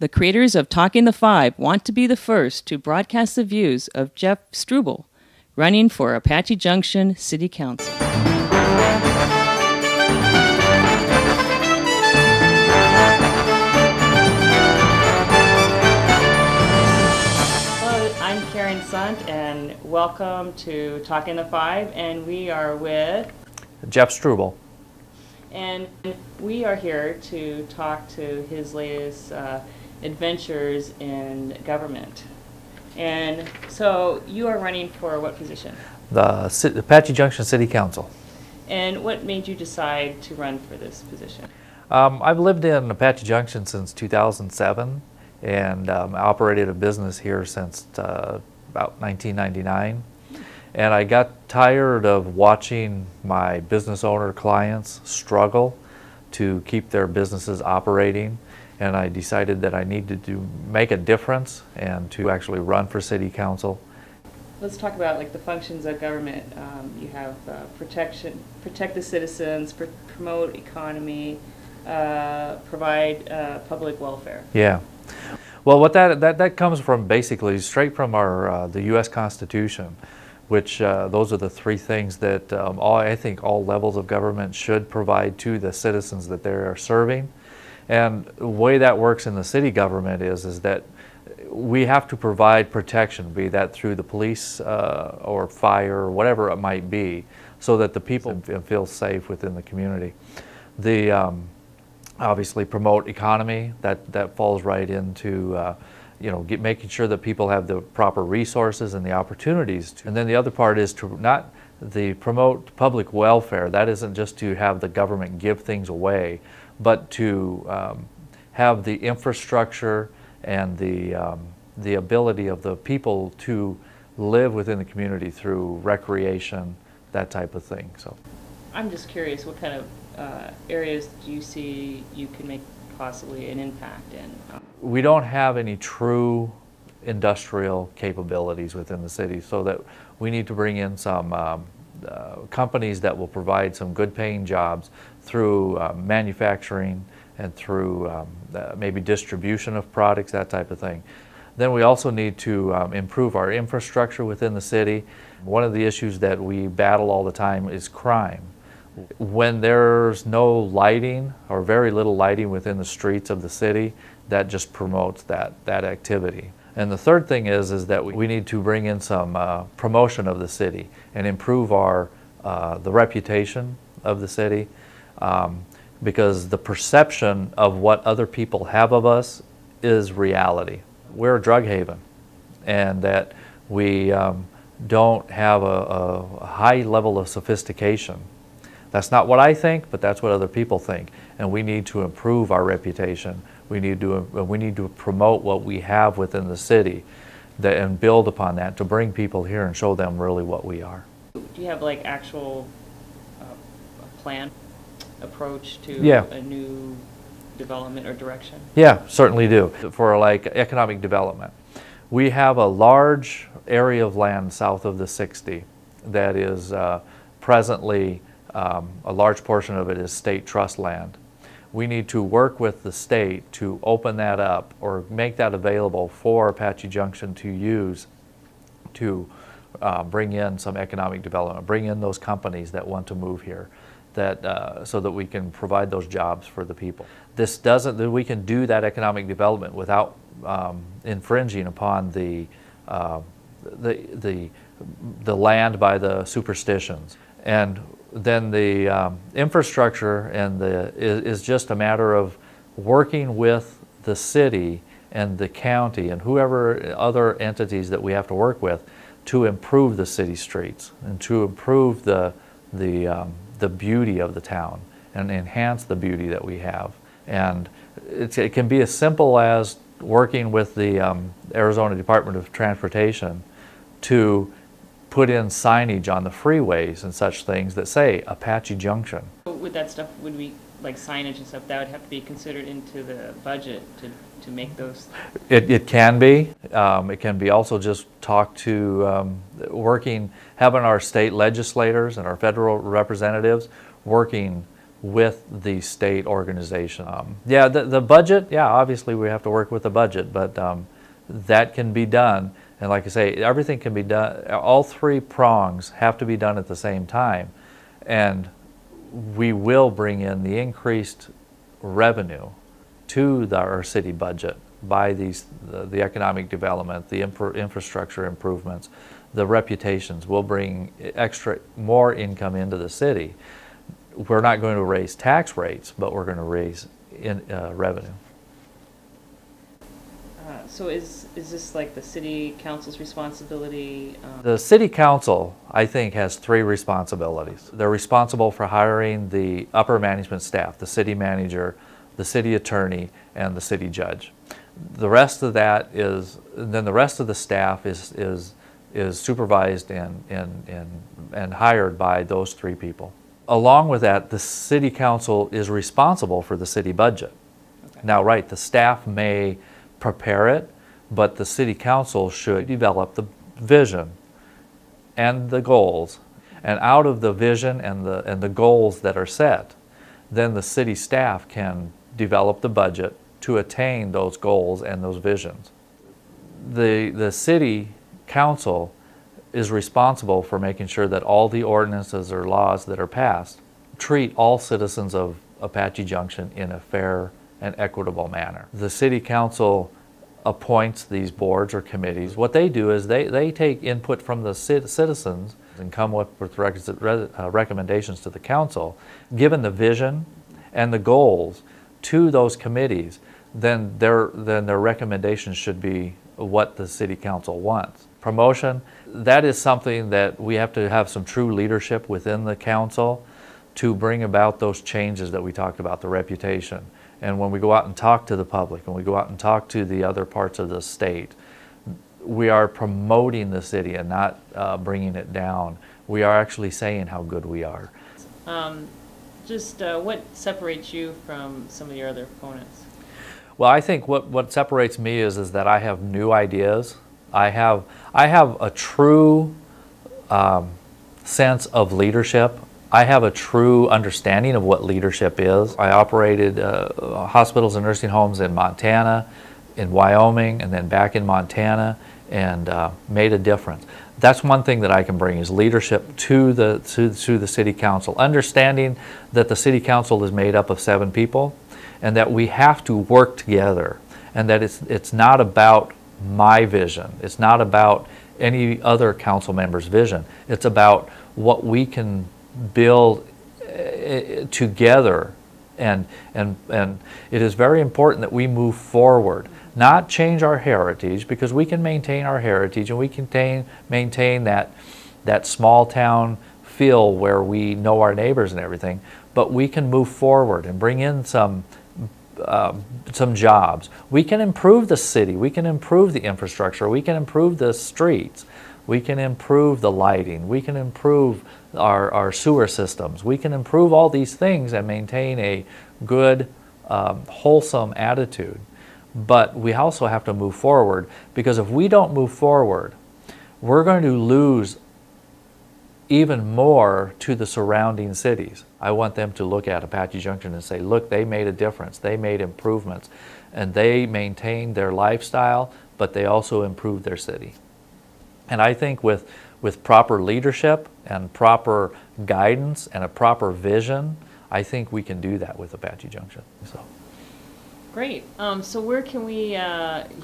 The creators of Talking the Five want to be the first to broadcast the views of Jeff Struble, running for Apache Junction City Council. Hello, I'm Sunt, and welcome to Talking the Five, and we are with JeffStruble. And we are here to talk to his latest adventures in government. And so you are running for what position? The Apache Junction City Council. And what made you decide to run for this position? I've lived in Apache Junction since 2007 and operated a business here since about 1999. And I got tired of watching my business owner clients struggle to keep their businesses operating, and I decided that I needed to make a difference and to actually run for city council. Let's talk about like the functions of government. You have protect the citizens, promote economy, provide public welfare. Yeah. Well, what that comes from basically straight from our the U.S. Constitution, which those are the three things that I think all levels of government should provide to the citizens that they are serving. And the way that works in the city government is that we have to provide protection, be that through the police or fire or whatever it might be, so that the people feel safe within the community. The obviously promote economy, that falls right into making sure that people have the proper resources and the opportunities. And then the other part is to not promote public welfare. That isn't just to have the government give things away, but to have the infrastructure and the ability of the people to live within the community through recreation, that type of thing. So, I'm just curious, what kind of areas do you see you can make possibly an impact in? We don't have any true industrial capabilities within the city, so that we need to bring in some companies that will provide some good paying jobs through manufacturing and through maybe distribution of products, that type of thing. Then we also need to improve our infrastructure within the city. One of the issues that we battle all the time is crime. When there's no lighting or very little lighting within the streets of the city, that just promotes that activity. And the third thing is that we need to bring in some promotion of the city and improve the reputation of the city, because the perception of what other people have of us is reality. We're a drug haven, and that we don't have a high level of sophistication. That's not what I think, but that's what other people think. And we need to improve our reputation. We need to promote what we have within the city and build upon that to bring people here and show them really what we are. Do you have like actual plan, approach to a new development or direction? Yeah, certainly do. For like economic development, we have a large area of land south of the 60 that is presently a large portion of it is state trust land. We need to work with the state to open that up or make that available for Apache Junction to use to bring in some economic development, bring in those companies that want to move here, so that we can provide those jobs for the people. We can do that economic development without infringing upon the land by the superstitions. And then the infrastructure is just a matter of working with the city and the county and whoever other entities that we have to work with to improve the city streets and to improve the beauty of the town and enhance the beauty that we have. And it can be as simple as working with the Arizona Department of Transportation to put in signage on the freeways and such things that say Apache Junction. With that stuff, would we, like signage and stuff, that would have to be considered into the budget to make those? It can be. It can be also just talk to having our state legislators and our federal representatives working with the state organization. Yeah, the budget, yeah, obviously we have to work with the budget, but that can be done. And like I say, everything can be done, all three prongs have to be done at the same time. And we will bring in the increased revenue to our city budget by the economic development, the infrastructure improvements, the reputations. Will bring more income into the city. We're not going to raise tax rates, but we're going to raise revenue. So is this like the city council's responsibility? The city council, I think, has three responsibilities. They're responsible for hiring the upper management staff, the city manager, the city attorney, and the city judge. The rest of that is, then the rest of the staff is supervised and hired by those three people. Along with that, the city council is responsible for the city budget. Okay. Now, right, the staff may prepare it, but the city council should develop the vision and the goals. And out of the vision and the goals that are set, then the city staff can develop the budget to attain those goals and those visions. The city council is responsible for making sure that all the ordinances or laws that are passed treat all citizens of Apache Junction in a fair and equitable manner. The city council appoints these boards or committees. What they do is they take input from the citizens and come up with recommendations to the council. Given the vision and the goals to those committees, then their recommendations should be what the city council wants. Promotion, that is something that we have to have some true leadership within the council to bring about those changes that we talked about, the reputation. And when we go out and talk to the public, and we go out and talk to the other parts of the state, we are promoting the city and not bringing it down. We are actually saying how good we are. What separates you from some of your other opponents? Well, I think what separates me is that I have new ideas. I have a true sense of leadership. I have a true understanding of what leadership is. I operated hospitals and nursing homes in Montana, in Wyoming, and then back in Montana, and made a difference. That's one thing that I can bring, is leadership to the city council. Understanding that the city council is made up of 7 people, and that we have to work together, and that it's not about my vision. It's not about any other council member's vision. It's about what we can build together, and it is very important that we move forward, not change our heritage, because we can maintain our heritage and we can maintain that small town feel where we know our neighbors and everything, but we can move forward and bring in some jobs. We can improve the city, we can improve the infrastructure, we can improve the streets, we can improve the lighting, we can improve our sewer systems, we can improve all these things and maintain a good, wholesome attitude. But we also have to move forward, because if we don't move forward, we're going to lose even more to the surrounding cities. I want them to look at Apache Junction and say, look, they made a difference, they made improvements, and they maintained their lifestyle, but they also improved their city. And I think with proper leadership and proper guidance and a proper vision, I think we can do that with Apache Junction. So. Great. So where can we,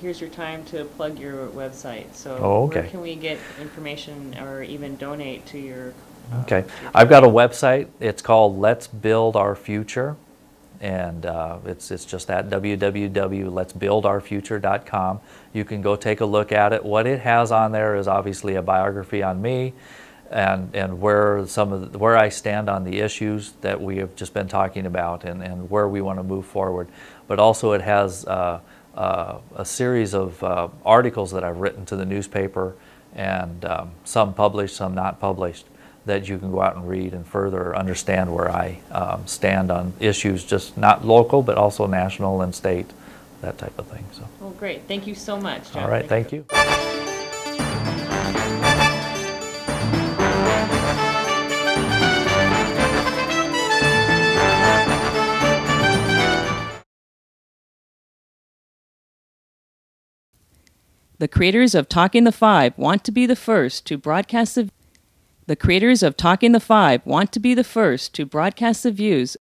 here's your time to plug your website. So okay. Where can we get information or even donate to your Okay. I've got a website. It's called Let's Build Our Future. And it's just at www.letsbuildourfuture.com. You can go take a look at it. What it has on there is obviously a biography on me, and where I stand on the issues that we have just been talking about, and where we want to move forward. But also it has a series of articles that I've written to the newspaper, and some published, some not published, that you can go out and read and further understand where I stand on issues, just not local, but also national and state, that type of thing. So. Well, great. Thank you so much, Jeff. All right. Thank you. The creators of Talking the Five want to be the first to broadcast the creators of Talking the Five want to be the first to broadcast the views